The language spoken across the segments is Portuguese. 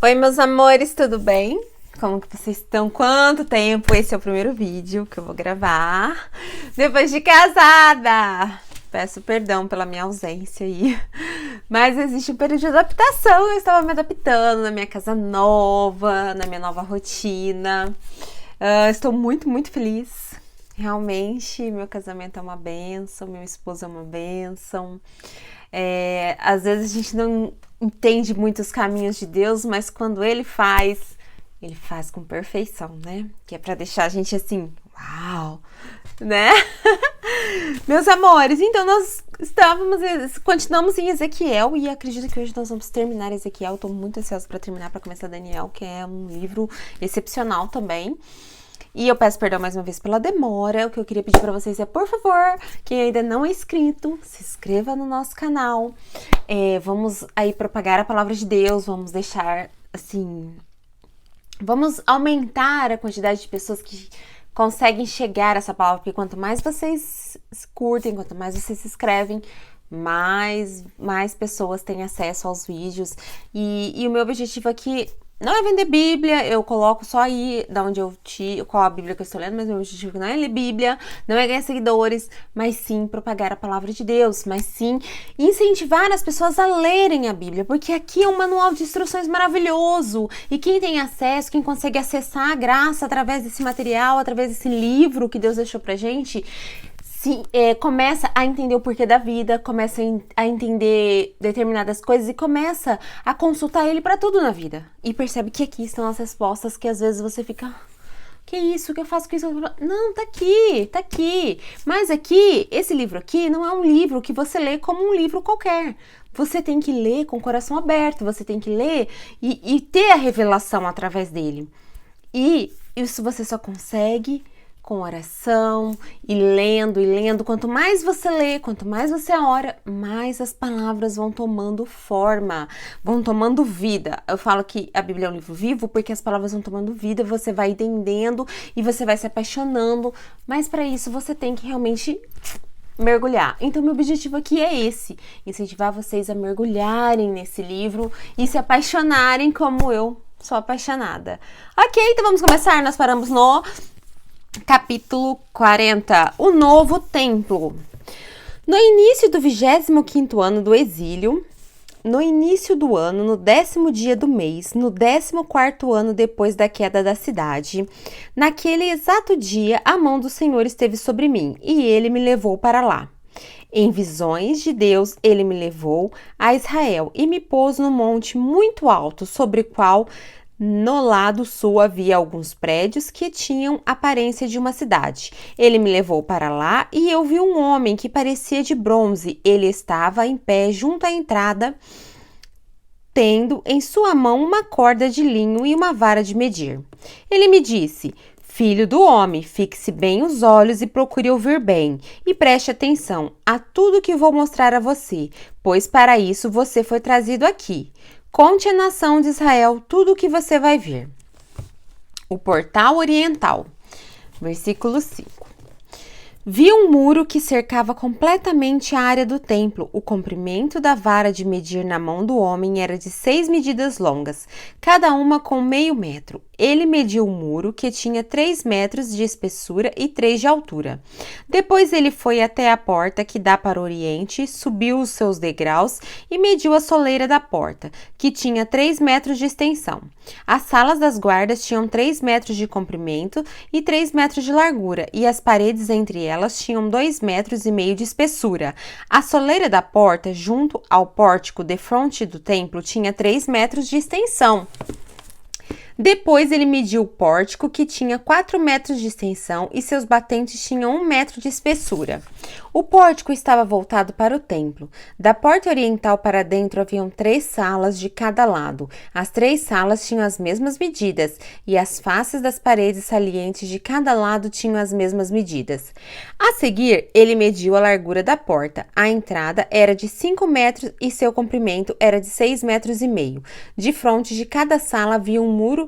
Oi, meus amores, tudo bem? Como que vocês estão? Quanto tempo? Esse é o primeiro vídeo que eu vou gravar depois de casada. Peço perdão pela minha ausência aí, mas existe um período de adaptação. Eu estava me adaptando na minha casa nova, na minha nova rotina. Estou muito feliz. Realmente, meu casamento é uma bênção, meu esposo é uma bênção. Às vezes a gente não entende muito os caminhos de Deus, mas quando Ele faz com perfeição, né? Que é pra deixar a gente assim, uau, né? Meus amores, então nós continuamos em Ezequiel e acredito que hoje nós vamos terminar Ezequiel. Tô muito ansiosa para terminar, para começar Daniel, que é um livro excepcional também. E eu peço perdão mais uma vez pela demora. O que eu queria pedir pra vocês é, por favor, quem ainda não é inscrito, se inscreva no nosso canal. Vamos aí propagar a palavra de Deus, vamos deixar, assim... Vamos aumentar a quantidade de pessoas que conseguem chegar a essa palavra, porque quanto mais vocês curtem, quanto mais vocês se inscrevem, mais pessoas têm acesso aos vídeos. E o meu objetivo aqui não é vender Bíblia, eu coloco só aí da onde eu qual a Bíblia que eu estou lendo, mas meu objetivo não é ler Bíblia, não é ganhar seguidores, mas sim propagar a palavra de Deus, mas sim incentivar as pessoas a lerem a Bíblia, porque aqui é um manual de instruções maravilhoso, e quem tem acesso, quem consegue acessar a graça através desse material, através desse livro que Deus deixou pra gente, começa a entender o porquê da vida, começa a entender determinadas coisas e começa a consultar ele para tudo na vida. E percebe que aqui estão as respostas que às vezes você fica... Que isso? O que eu faço com isso? Não, tá aqui. Mas aqui, esse livro aqui não é um livro que você lê como um livro qualquer. Você tem que ler com o coração aberto, você tem que ler e ter a revelação através dele. E isso você só consegue com oração e lendo. Quanto mais você lê, quanto mais você ora, mais as palavras vão tomando forma, vão tomando vida. Eu falo que a Bíblia é um livro vivo porque as palavras vão tomando vida, você vai entendendo e você vai se apaixonando, mas para isso você tem que realmente mergulhar. Então meu objetivo aqui é esse, incentivar vocês a mergulharem nesse livro e se apaixonarem como eu sou apaixonada. Ok, então vamos começar. Nós paramos no capítulo 40, o novo templo. No início do 25º ano do exílio, no início do ano, no 10º dia do mês, no 14º ano depois da queda da cidade, naquele exato dia, a mão do Senhor esteve sobre mim, e ele me levou para lá. Em visões de Deus, ele me levou a Israel e me pôs num monte muito alto, sobre o qual no lado sul havia alguns prédios que tinham aparência de uma cidade. Ele me levou para lá e eu vi um homem que parecia de bronze. Ele estava em pé junto à entrada, tendo em sua mão uma corda de linho e uma vara de medir. Ele me disse: Filho do homem, fixe bem os olhos e procure ouvir bem, e preste atenção a tudo que vou mostrar a você, pois para isso você foi trazido aqui. Conte à nação de Israel tudo o que você vai ver. O portal oriental. Versículo 5. Vi um muro que cercava completamente a área do templo. O comprimento da vara de medir na mão do homem era de 6 medidas longas, cada uma com meio metro. Ele mediu o muro, que tinha 3 metros de espessura e 3 de altura. Depois ele foi até a porta que dá para o oriente, subiu os seus degraus e mediu a soleira da porta, que tinha 3 metros de extensão. As salas das guardas tinham 3 metros de comprimento e 3 metros de largura, e as paredes entre elas tinham 2,5 metros de espessura. A soleira da porta, junto ao pórtico defronte do templo, tinha 3 metros de extensão. Depois ele mediu o pórtico, que tinha 4 metros de extensão e seus batentes tinham 1 metro de espessura. O pórtico estava voltado para o templo. Da porta oriental para dentro haviam 3 salas de cada lado. As 3 salas tinham as mesmas medidas e as faces das paredes salientes de cada lado tinham as mesmas medidas. A seguir, ele mediu a largura da porta. A entrada era de 5 metros e seu comprimento era de 6,5 metros. De frente de cada sala havia um muro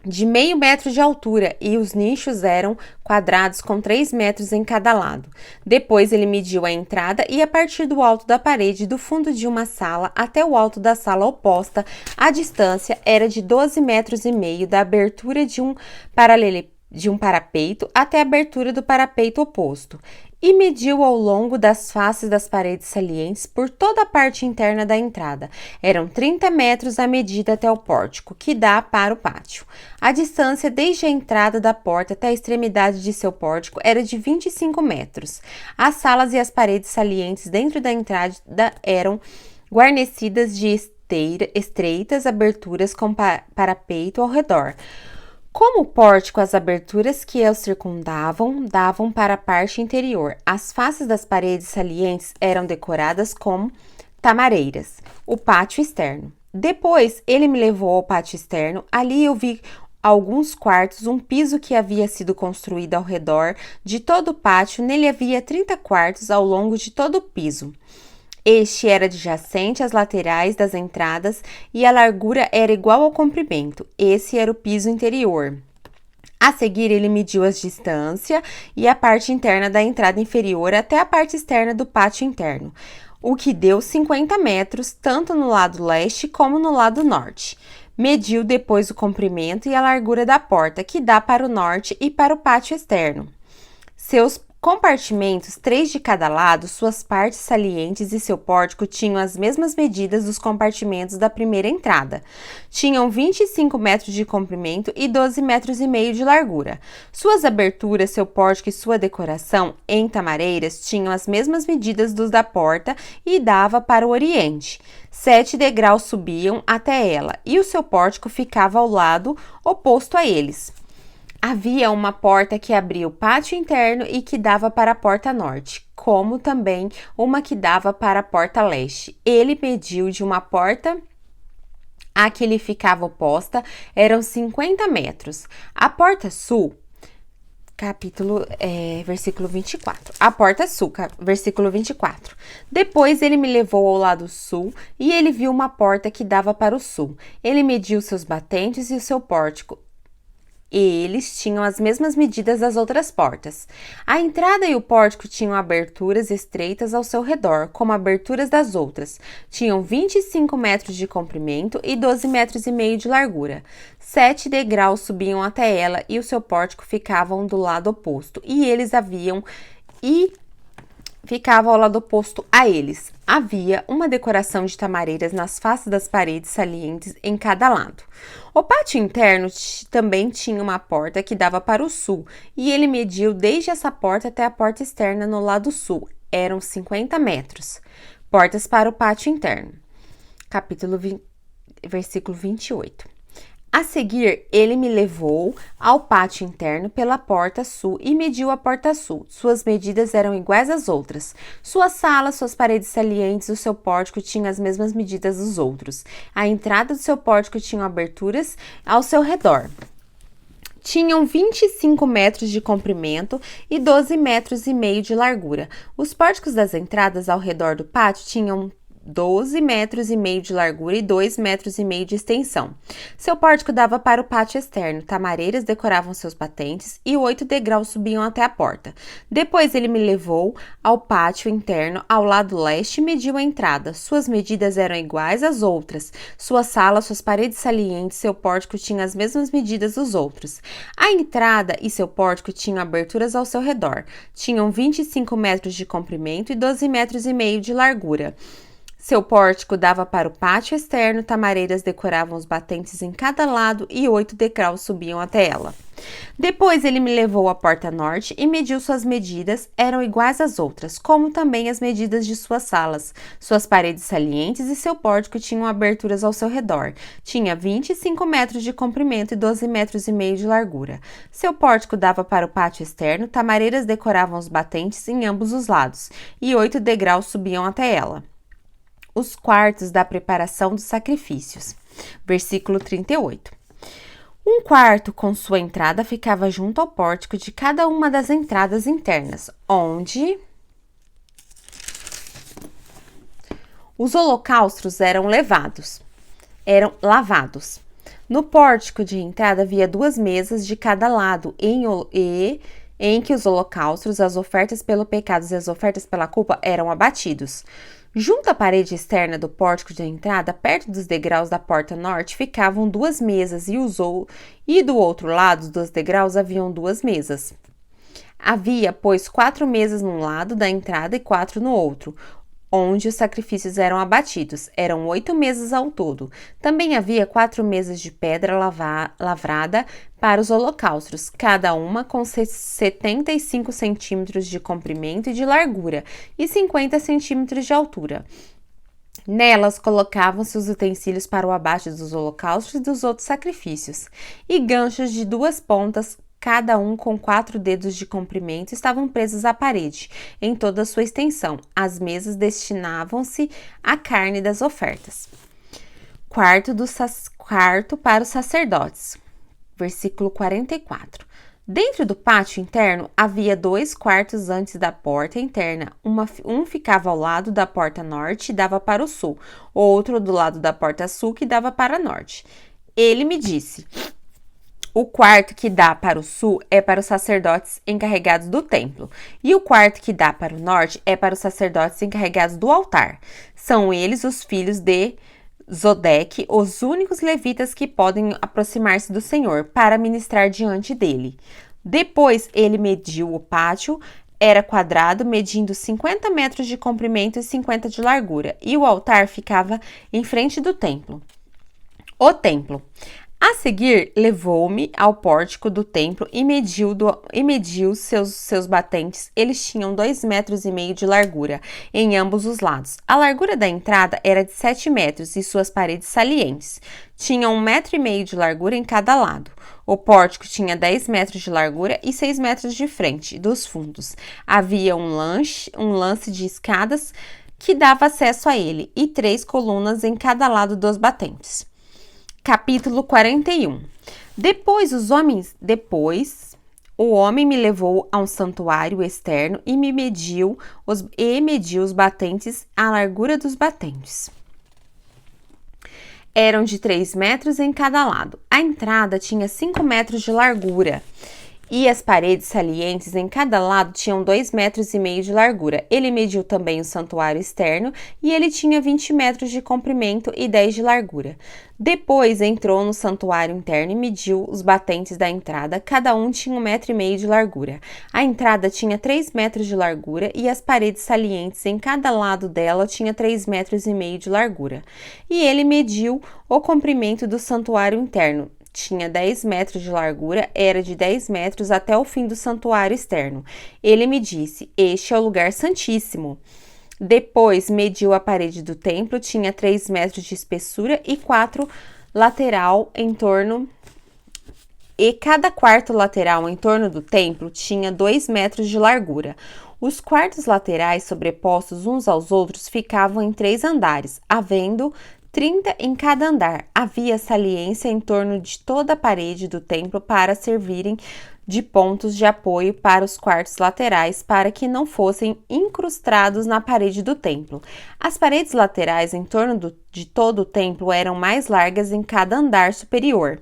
de meio metro de altura e os nichos eram quadrados com 3 metros em cada lado. Depois ele mediu a entrada e a partir do alto da parede do fundo de uma sala até o alto da sala oposta, a distância era de 12 metros e meio da abertura de um parapeito até a abertura do parapeito oposto, e mediu ao longo das faces das paredes salientes por toda a parte interna da entrada. Eram 30 metros a medida até o pórtico, que dá para o pátio. A distância desde a entrada da porta até a extremidade de seu pórtico era de 25 metros. As salas e as paredes salientes dentro da entrada eram guarnecidas de estreitas aberturas com parapeito ao redor. Como o pórtico, as aberturas que o circundavam davam para a parte interior. As faces das paredes salientes eram decoradas com tamareiras. O pátio externo. Depois, ele me levou ao pátio externo. Ali eu vi alguns quartos, um piso que havia sido construído ao redor de todo o pátio. Nele havia 30 quartos ao longo de todo o piso. Este era adjacente às laterais das entradas e a largura era igual ao comprimento. Esse era o piso interior. A seguir, ele mediu a distância e a parte interna da entrada inferior até a parte externa do pátio interno, o que deu 50 metros, tanto no lado leste como no lado norte. Mediu depois o comprimento e a largura da porta, que dá para o norte e para o pátio externo. Seus compartimentos, 3 de cada lado, suas partes salientes e seu pórtico tinham as mesmas medidas dos compartimentos da primeira entrada. Tinham 25 metros de comprimento e 12 metros e meio de largura. Suas aberturas, seu pórtico e sua decoração em tamareiras tinham as mesmas medidas dos da porta e dava para o oriente. 7 degraus subiam até ela e o seu pórtico ficava ao lado oposto a eles. Havia uma porta que abria o pátio interno e que dava para a porta norte, como também uma que dava para a porta leste. Ele mediu de uma porta a que lhe ficava oposta, eram 50 metros. A porta sul, versículo 24. A porta sul, versículo 24. Depois ele me levou ao lado sul e ele viu uma porta que dava para o sul. Ele mediu seus batentes e o seu pórtico. E eles tinham as mesmas medidas das outras portas. A entrada e o pórtico tinham aberturas estreitas ao seu redor, como aberturas das outras. Tinham 25 metros de comprimento e 12 metros e meio de largura. 7 degraus subiam até ela e o seu pórtico ficavam do lado oposto. Ficava ao lado oposto a eles. Havia uma decoração de tamareiras nas faces das paredes salientes em cada lado. O pátio interno também tinha uma porta que dava para o sul, e ele mediu desde essa porta até a porta externa no lado sul. Eram 50 metros. Portas para o pátio interno. Versículo 28. A seguir, ele me levou ao pátio interno pela porta sul e mediu a porta sul. Suas medidas eram iguais às outras. Sua sala, suas paredes salientes, o seu pórtico tinham as mesmas medidas dos outros. A entrada do seu pórtico tinha aberturas ao seu redor. Tinham 25 metros de comprimento e 12 metros e meio de largura. Os pórticos das entradas ao redor do pátio tinham 12 metros e meio de largura e 2 metros e meio de extensão. Seu pórtico dava para o pátio externo, tamareiras decoravam seus batentes e 8 degraus subiam até a porta. Depois ele me levou ao pátio interno, ao lado leste, e mediu a entrada. Suas medidas eram iguais às outras. Sua sala, suas paredes salientes, seu pórtico tinham as mesmas medidas dos outros. A entrada e seu pórtico tinham aberturas ao seu redor. Tinham 25 metros de comprimento e 12 metros e meio de largura. Seu pórtico dava para o pátio externo, tamareiras decoravam os batentes em cada lado e 8 degraus subiam até ela. Depois ele me levou à porta norte e mediu suas medidas, eram iguais às outras, como também as medidas de suas salas. Suas paredes salientes e seu pórtico tinham aberturas ao seu redor. Tinha 25 metros de comprimento e 12 metros e meio de largura. Seu pórtico dava para o pátio externo, tamareiras decoravam os batentes em ambos os lados, e 8 degraus subiam até ela. Os quartos da preparação dos sacrifícios. Versículo 38. Um quarto com sua entrada ficava junto ao pórtico de cada uma das entradas internas, onde os holocaustos eram lavados. No pórtico de entrada havia 2 mesas de cada lado, em que os holocaustos, as ofertas pelo pecado e as ofertas pela culpa eram abatidos. Junto à parede externa do pórtico de entrada, perto dos degraus da porta norte, ficavam 2 mesas e do outro lado dos degraus haviam 2 mesas. Havia, pois, 4 mesas num lado da entrada e 4 no outro, onde os sacrifícios eram abatidos. Eram 8 mesas ao todo. Também havia 4 mesas de pedra lavrada para os holocaustos, cada uma com 75 centímetros de comprimento e de largura e 50 centímetros de altura. Nelas colocavam-se os utensílios para o abate dos holocaustos e dos outros sacrifícios, e ganchos de 2 pontas, cada um com 4 dedos de comprimento, estavam presos à parede, em toda a sua extensão. As mesas destinavam-se à carne das ofertas. Quarto para os sacerdotes. Versículo 44. Dentro do pátio interno havia 2 quartos antes da porta interna. Um ficava ao lado da porta norte e dava para o sul, outro do lado da porta sul que dava para o norte. Ele me disse: o quarto que dá para o sul é para os sacerdotes encarregados do templo, e o quarto que dá para o norte é para os sacerdotes encarregados do altar. São eles os filhos de Zodeque, os únicos levitas que podem aproximar-se do Senhor para ministrar diante dele. Depois ele mediu o pátio, era quadrado, medindo 50 metros de comprimento e 50 de largura, e o altar ficava em frente do templo. O templo. A seguir, levou-me ao pórtico do templo e mediu seus batentes. Eles tinham 2,5 metros de largura em ambos os lados. A largura da entrada era de 7 metros e suas paredes salientes. Tinham 1,5 metro de largura em cada lado. O pórtico tinha 10 metros de largura e 6 metros de frente dos fundos. Havia um lance de escadas que dava acesso a ele e 3 colunas em cada lado dos batentes. Capítulo 41. Depois o homem me levou a um santuário externo e mediu os batentes, a largura dos batentes. Eram de 3 metros em cada lado. A entrada tinha 5 metros de largura e as paredes salientes em cada lado tinham 2,5 metros de largura. Ele mediu também o santuário externo e ele tinha 20 metros de comprimento e 10 de largura. Depois entrou no santuário interno e mediu os batentes da entrada, cada um tinha 1,5 metro de largura. A entrada tinha 3 metros de largura e as paredes salientes em cada lado dela tinha 3,5 metros de largura. E ele mediu o comprimento do santuário interno. Tinha 10 metros de largura, era de 10 metros até o fim do santuário externo. Ele me disse: este é o lugar santíssimo. Depois mediu a parede do templo, tinha 3 metros de espessura e 4 lateral em torno. E cada quarto lateral em torno do templo tinha 2 metros de largura. Os quartos laterais sobrepostos uns aos outros ficavam em 3 andares, havendo 30 em cada andar. Havia saliência em torno de toda a parede do templo para servirem de pontos de apoio para os quartos laterais, para que não fossem incrustados na parede do templo. As paredes laterais em torno de todo o templo eram mais largas em cada andar superior.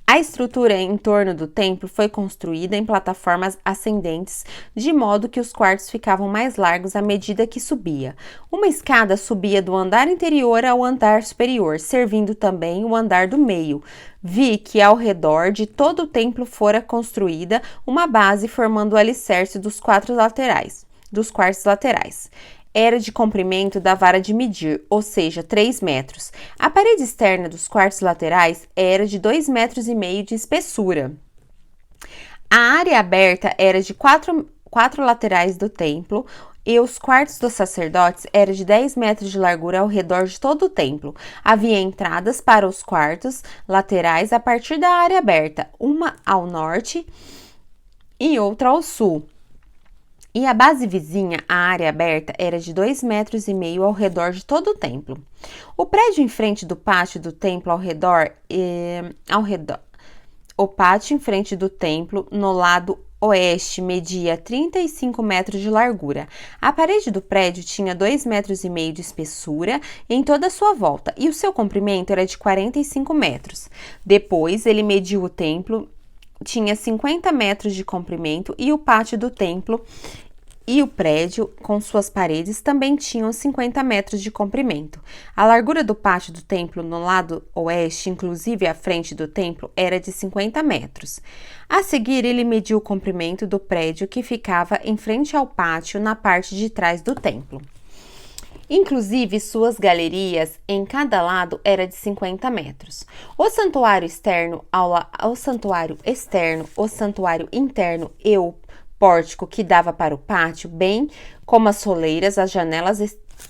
A estrutura em torno do templo foi construída em plataformas ascendentes, de modo que os quartos ficavam mais largos à medida que subia. Uma escada subia do andar interior ao andar superior, servindo também o andar do meio. Vi que ao redor de todo o templo fora construída uma base formando o alicerce dos quartos laterais. Era de comprimento da vara de medir, ou seja, 3 metros. A parede externa dos quartos laterais era de 2,5 metros de espessura. A área aberta era de 4 laterais do templo e os quartos dos sacerdotes eram de 10 metros de largura ao redor de todo o templo. Havia entradas para os quartos laterais a partir da área aberta, uma ao norte e outra ao sul. E a base vizinha, a área aberta, era de 2,5 metros ao redor de todo o templo. O prédio em frente do pátio do templo o pátio em frente do templo, no lado oeste media 35 metros de largura. A parede do prédio tinha 2,5 metros de espessura em toda a sua volta e o seu comprimento era de 45 metros. Depois, ele mediu o templo, tinha 50 metros de comprimento e o pátio do templo e o prédio, com suas paredes, também tinham 50 metros de comprimento. A largura do pátio do templo no lado oeste, inclusive a frente do templo, era de 50 metros. A seguir, ele mediu o comprimento do prédio que ficava em frente ao pátio na parte de trás do templo. Inclusive, suas galerias em cada lado era de 50 metros. O santuário externo, o santuário interno e o pórtico que dava para o pátio, bem como as soleiras, as janelas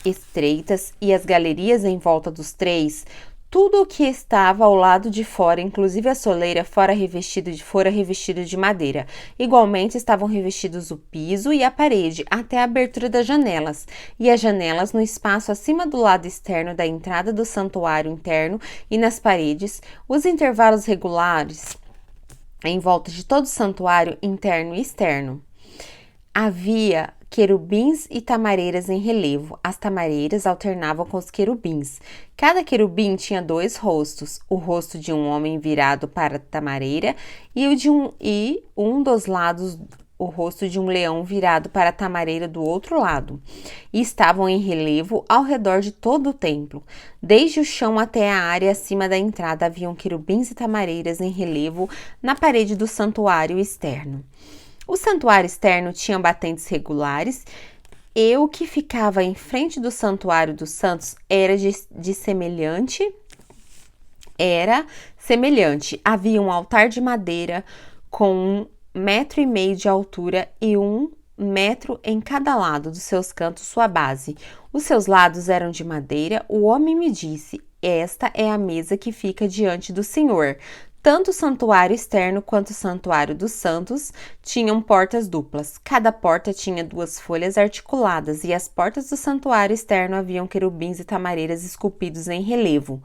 estreitas e as galerias em volta dos três, tudo o que estava ao lado de fora, inclusive a soleira, fora revestido de madeira. Igualmente estavam revestidos o piso e a parede, até a abertura das janelas, e as janelas no espaço acima do lado externo da entrada do santuário interno e nas paredes, os intervalos regulares em volta de todo o santuário interno e externo. Havia querubins e tamareiras em relevo. As tamareiras alternavam com os querubins. Cada querubim tinha 2 rostos, o rosto de um homem virado para a tamareira e um dos lados o rosto de um leão virado para a tamareira do outro lado, e estavam em relevo ao redor de todo o templo. Desde o chão até a área acima da entrada haviam querubins e tamareiras em relevo na parede do santuário externo. O santuário externo tinha batentes regulares e o que ficava em frente do santuário dos santos era semelhante. Havia um altar de madeira com 1,5 metro de altura e 1 metro em cada lado dos seus cantos, sua base. Os seus lados eram de madeira. O homem me disse: esta é a mesa que fica diante do Senhor. Tanto o santuário externo quanto o santuário dos santos tinham portas duplas. Cada porta tinha 2 folhas articuladas e as portas do santuário externo haviam querubins e tamareiras esculpidos em relevo,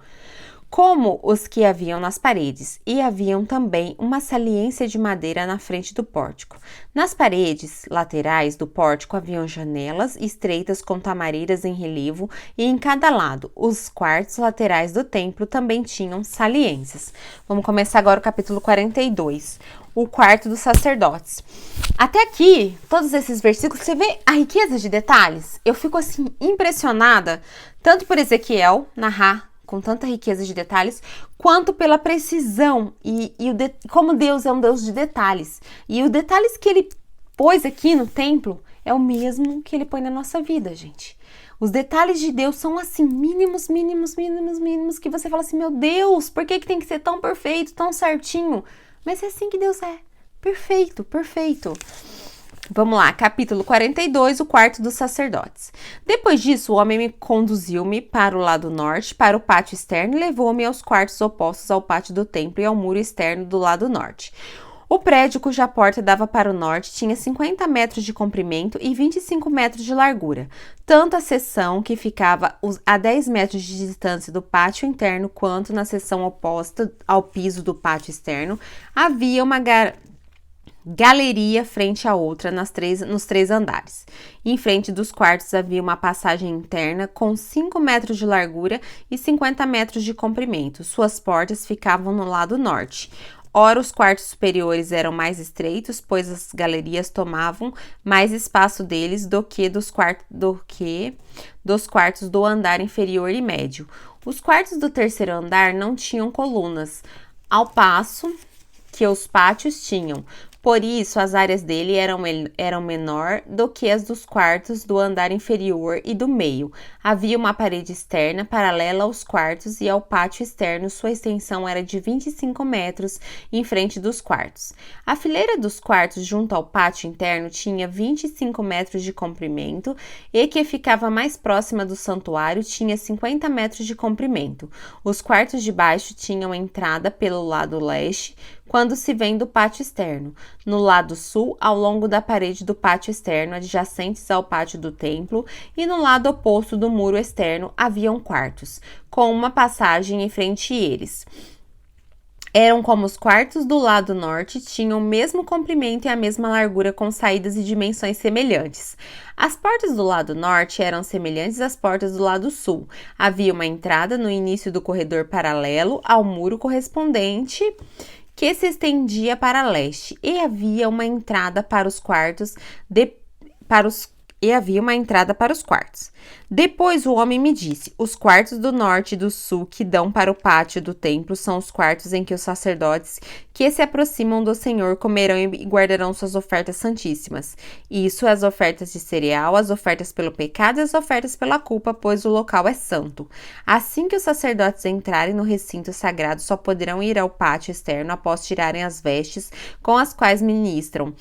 como os que haviam nas paredes, e haviam também uma saliência de madeira na frente do pórtico. Nas paredes laterais do pórtico haviam janelas estreitas com tamareiras em relevo, e em cada lado, os quartos laterais do templo também tinham saliências. Vamos começar agora o capítulo 42, o quarto dos sacerdotes. Até aqui, todos esses versículos, você vê a riqueza de detalhes? Eu fico assim impressionada, tanto por Ezequiel narrar com tanta riqueza de detalhes, quanto pela precisão como Deus é um Deus de detalhes. E os detalhes que ele pôs aqui no templo é o mesmo que ele põe na nossa vida, gente. Os detalhes de Deus são assim, mínimos, que você fala assim, meu Deus, por que tem que ser tão perfeito, tão certinho? Mas é assim que Deus é, perfeito. Vamos lá, capítulo 42, o quarto dos sacerdotes. Depois disso, o homem conduziu-me para o lado norte, para o pátio externo, e levou-me aos quartos opostos ao pátio do templo e ao muro externo do lado norte. O prédio, cuja porta dava para o norte, tinha 50 metros de comprimento e 25 metros de largura. Tanto a seção que ficava a 10 metros de distância do pátio interno, quanto na seção oposta ao piso do pátio externo, havia uma galeria frente à outra nos 3 andares. Em frente dos quartos havia uma passagem interna com 5 metros de largura e 50 metros de comprimento. Suas portas ficavam no lado norte. Ora, os quartos superiores eram mais estreitos, pois as galerias tomavam mais espaço deles do que dos quartos do andar inferior e médio. Os quartos do terceiro andar não tinham colunas, ao passo que os pátios tinham. Por isso, as áreas dele eram menor do que as dos quartos do andar inferior e do meio. Havia uma parede externa paralela aos quartos e ao pátio externo. Sua extensão era de 25 metros em frente dos quartos. A fileira dos quartos junto ao pátio interno tinha 25 metros de comprimento e que ficava mais próxima do santuário tinha 50 metros de comprimento. Os quartos de baixo tinham entrada pelo lado leste, quando se vem do pátio externo. No lado sul, ao longo da parede do pátio externo, adjacentes ao pátio do templo, e no lado oposto do muro externo, haviam quartos, com uma passagem em frente a eles. Eram como os quartos do lado norte, tinham o mesmo comprimento e a mesma largura, com saídas e dimensões semelhantes. As portas do lado norte eram semelhantes às portas do lado sul. Havia uma entrada no início do corredor paralelo ao muro correspondente, que se estendia para leste, e havia uma entrada para os quartos Depois o homem me disse: os quartos do norte e do sul que dão para o pátio do templo são os quartos em que os sacerdotes que se aproximam do Senhor comerão e guardarão suas ofertas santíssimas. Isso, as ofertas de cereal, as ofertas pelo pecado e as ofertas pela culpa, pois o local é santo. Assim que os sacerdotes entrarem no recinto sagrado, só poderão ir ao pátio externo após tirarem as vestes com as quais ministram,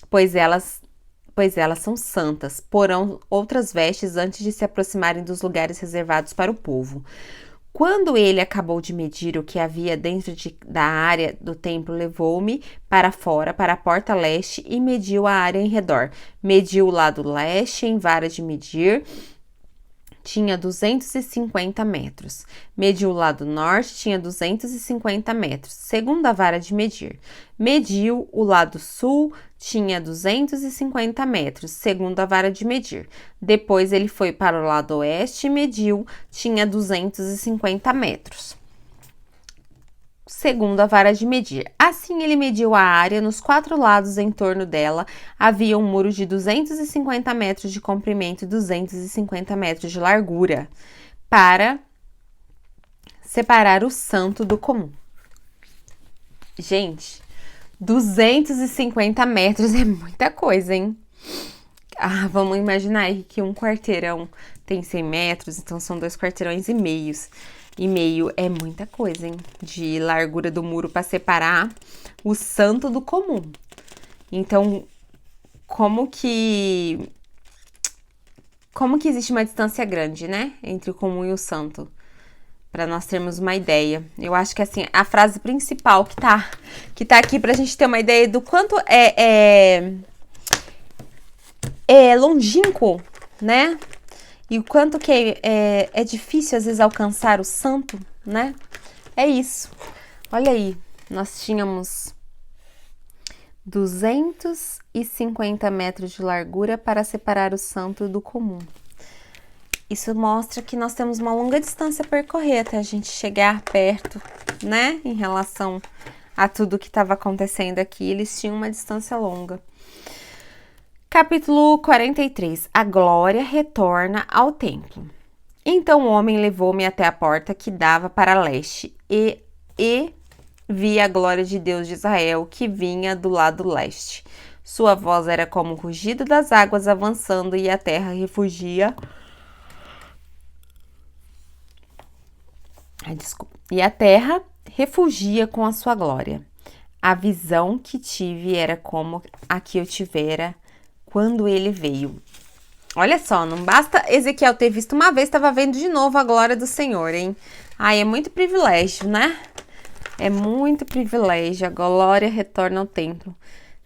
pois elas são santas, porão outras vestes antes de se aproximarem dos lugares reservados para o povo. Quando ele acabou de medir o que havia dentro da área do templo, levou-me para fora, para a porta leste, e mediu a área em redor. Mediu o lado leste em vara de medir, tinha 250 metros. Mediu o lado norte, tinha 250 metros, segundo a vara de medir. Mediu o lado sul, tinha 250 metros, segundo a vara de medir. Depois ele foi para o lado oeste e mediu, tinha 250 metros, segundo a vara de medir. Assim ele mediu a área nos 4 lados em torno dela. Havia um muro de 250 metros de comprimento e 250 metros de largura para separar o santo do comum. Gente, 250 metros é muita coisa, hein? Vamos imaginar aí que um quarteirão tem 100 metros, então são 2 quarteirões e meio é muita coisa, hein? De largura do muro para separar o santo do comum. Então, como que existe uma distância grande, né? Entre o comum e o santo? Para nós termos uma ideia. Eu acho que, assim, a frase principal que tá aqui pra gente ter uma ideia do quanto é longínquo, né? E o quanto que é difícil, às vezes, alcançar o santo, né? É isso. Olha aí, nós tínhamos 250 metros de largura para separar o santo do comum. Isso mostra que nós temos uma longa distância a percorrer até a gente chegar perto, né? Em relação a tudo que estava acontecendo aqui, eles tinham uma distância longa. Capítulo 43. A glória retorna ao templo. Então o homem levou-me até a porta que dava para leste e vi a glória de Deus de Israel que vinha do lado leste. Sua voz era como o rugido das águas avançando e a terra refugia. E a terra refugia com a sua glória. A visão que tive era como a que eu tivera quando ele veio. Olha só, não basta Ezequiel ter visto uma vez, estava vendo de novo a glória do Senhor, hein? É muito privilégio, né? É muito privilégio. A glória retorna ao templo.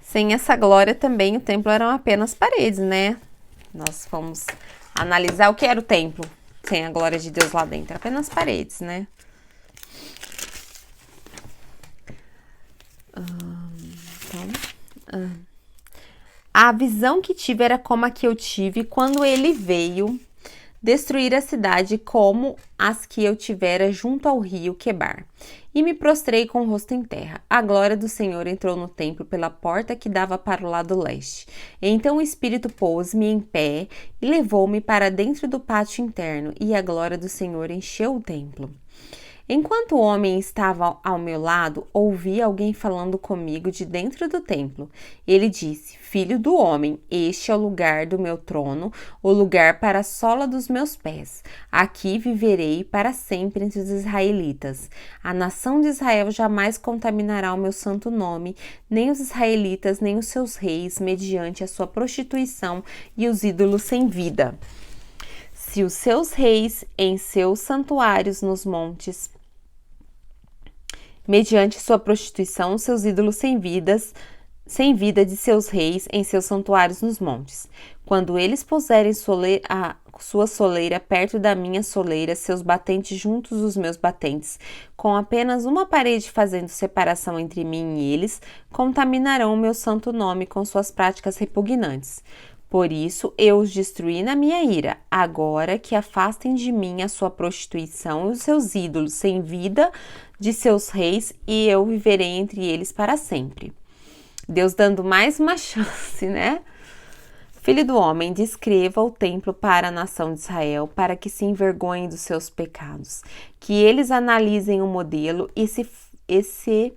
Sem essa glória também o templo eram apenas paredes, né? Nós fomos analisar o que era o templo sem a glória de Deus lá dentro. Apenas paredes, né? A visão que tive era como a que eu tive quando ele veio destruir a cidade, como as que eu tivera junto ao rio Quebar. E me prostrei com o rosto em terra. A glória do Senhor entrou no templo pela porta que dava para o lado leste. Então o Espírito pôs-me em pé e levou-me para dentro do pátio interno, e a glória do Senhor encheu o templo. Enquanto o homem estava ao meu lado, ouvi alguém falando comigo de dentro do templo. Ele disse: Filho do homem, este é o lugar do meu trono, o lugar para a sola dos meus pés. Aqui viverei para sempre entre os israelitas. A nação de Israel jamais contaminará o meu santo nome, nem os israelitas, nem os seus reis, mediante a sua prostituição e os ídolos sem vida. Se os seus reis em seus santuários nos montes, mediante sua prostituição, seus ídolos sem vida de seus reis em seus santuários nos montes. Quando eles puserem sua soleira perto da minha soleira, seus batentes juntos dos meus batentes, com apenas uma parede fazendo separação entre mim e eles, contaminarão o meu santo nome com suas práticas repugnantes. Por isso eu os destruí na minha ira. Agora que afastem de mim a sua prostituição e os seus ídolos sem vida de seus reis, e eu viverei entre eles para sempre. Deus dando mais uma chance, né? Filho do homem, descreva o templo para a nação de Israel, para que se envergonhem dos seus pecados, que eles analisem o modelo e se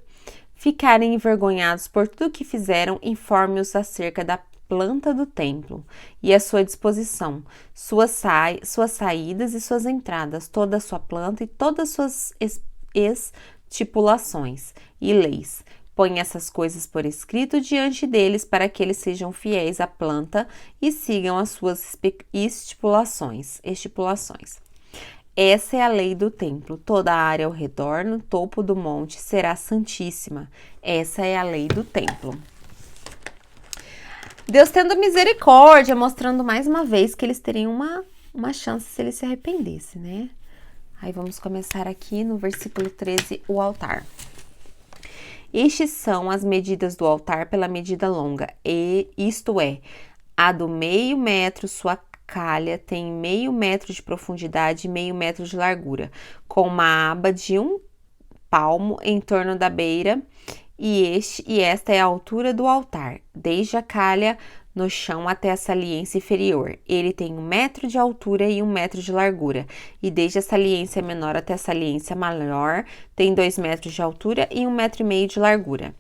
ficarem envergonhados por tudo que fizeram, informe-os acerca da planta do templo e a sua disposição, suas saídas e suas entradas, toda a sua planta e todas as suas estipulações e leis. Põe essas coisas por escrito diante deles para que eles sejam fiéis à planta e sigam as suas estipulações. Essa é a lei do templo. Toda a área ao redor, no topo do monte, será santíssima. Essa é a lei do templo. Deus tendo misericórdia, mostrando mais uma vez que eles teriam uma chance se eles se arrependessem, né? Aí vamos começar aqui no versículo 13, o altar. Estes são as medidas do altar pela medida longa, isto é, a do meio metro, sua calha tem 0,5 metro de profundidade e 0,5 metro de largura, com uma aba de 1 palmo em torno da beira, e esta é a altura do altar, desde a calha no chão até a saliência inferior. Ele tem 1 metro de altura e 1 metro de largura, e desde a saliência menor até a saliência maior tem 2 metros de altura e 1,5 metro de largura.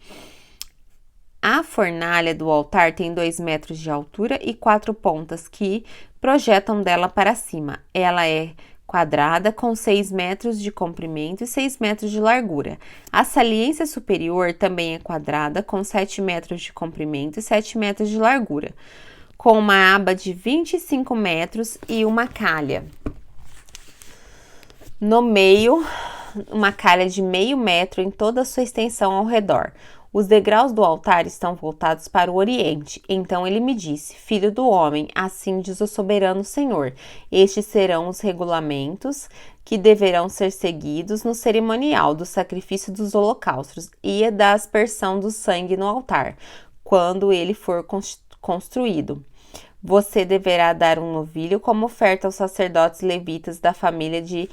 A fornalha do altar tem 2 metros de altura e 4 pontas que projetam dela para cima. Ela é quadrada com 6 metros de comprimento e 6 metros de largura. A saliência superior também é quadrada com 7 metros de comprimento e 7 metros de largura, com uma aba de 25 metros e uma calha. No meio, uma calha de 0,5 metro em toda a sua extensão ao redor. Os degraus do altar estão voltados para o oriente. Então ele me disse: Filho do homem, assim diz o soberano Senhor, estes serão os regulamentos que deverão ser seguidos no cerimonial do sacrifício dos holocaustos e da aspersão do sangue no altar, quando ele for construído. Você deverá dar um novilho como oferta aos sacerdotes levitas da família de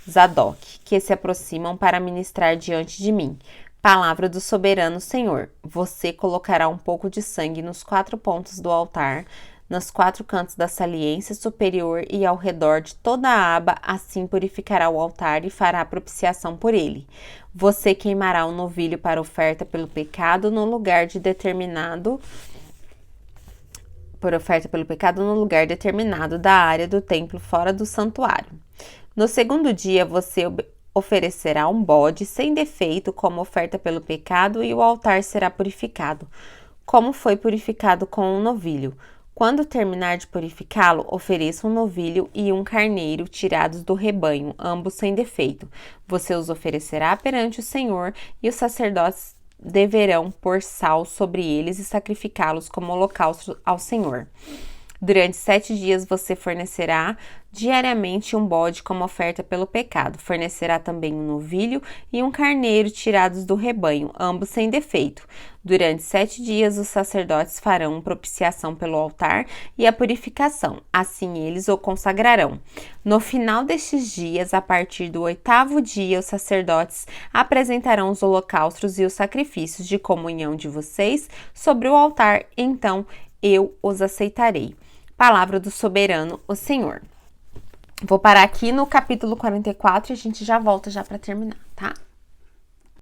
Zadok, que se aproximam para ministrar diante de mim. Palavra do soberano Senhor. Você colocará um pouco de sangue nos 4 pontos do altar, nos 4 cantos da saliência superior e ao redor de toda a aba, assim purificará o altar e fará propiciação por ele. Você queimará um novilho para oferta pelo pecado no lugar determinado da área do templo fora do santuário. No segundo dia, você oferecerá um bode sem defeito como oferta pelo pecado e o altar será purificado, como foi purificado com um novilho. Quando terminar de purificá-lo, ofereça um novilho e um carneiro tirados do rebanho, ambos sem defeito. Você os oferecerá perante o Senhor e os sacerdotes deverão pôr sal sobre eles e sacrificá-los como holocausto ao Senhor. Durante 7 dias você fornecerá diariamente um bode como oferta pelo pecado. Fornecerá também um novilho e um carneiro tirados do rebanho, ambos sem defeito. Durante 7 dias os sacerdotes farão propiciação pelo altar e a purificação. Assim eles o consagrarão. No final destes dias, a partir do 8º dia, os sacerdotes apresentarão os holocaustos e os sacrifícios de comunhão de vocês sobre o altar. Então eu os aceitarei. Palavra do soberano, o Senhor. Vou parar aqui no capítulo 44 e a gente já volta já para terminar, tá?